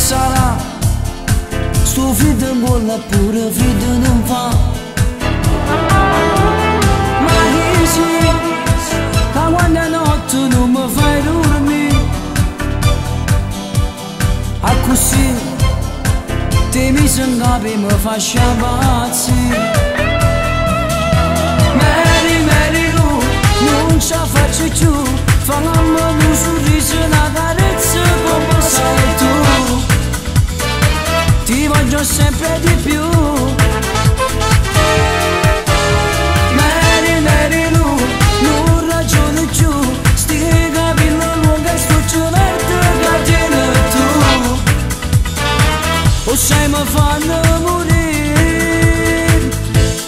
sarà, sto freddo in gola pure freddo non fa. Ma dici, da quando è notte non mi fai dormire, a così te mi senghi mi fa sciabazzire. Mary, Mary Lou, non ce la faccio più, fammi un sorriso, una carezza come sei tu. Ti voglio sempre di più. Mary, Mary Lou, non ragiono più, sti capelli lunghi e sto cervello che tieni tu. O sai mi fanno morire,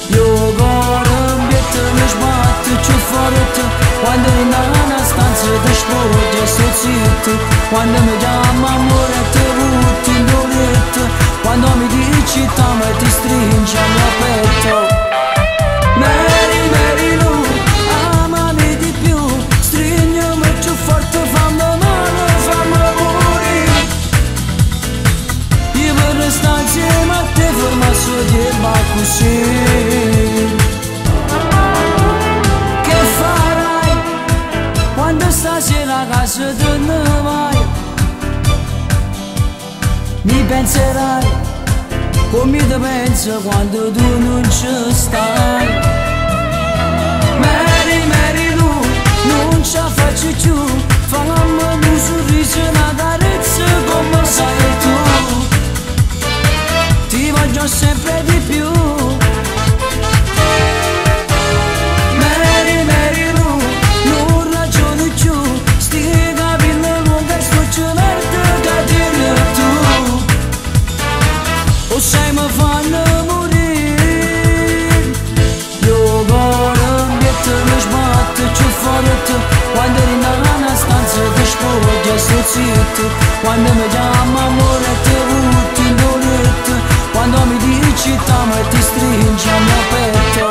io cuore mi sbatte più forte, quando in una stanza ti esplode sto zitto, quando mi chiama amore ti butti in doletta, quando mi dici t'amo e ti stringi al mio petto. Mary, Mary Lou, amami di più, stringiami più forte, fammi male, fammi morire. Io per restare insieme a te, ferma solo di così. Che farai quando stasera a casa te ne vai? Mi penserai come ti penso quando tu non ci stai. Mary, Mary Lou, non ce la faccio più, fammi un sorriso, una carezza come sei tu. Ti voglio sempre di più. Mary, Mary Lou, non ragiono più, sti capelli lunghi e sto cervello che tieni tu. O sai mi fanno morire, io cuore mi sbatte più forte, quando in una stanza ti esplode sto zitto, quando mi chiama amore ti butti in doletta, quando mi dici t'amo e ti stringi al mio petto.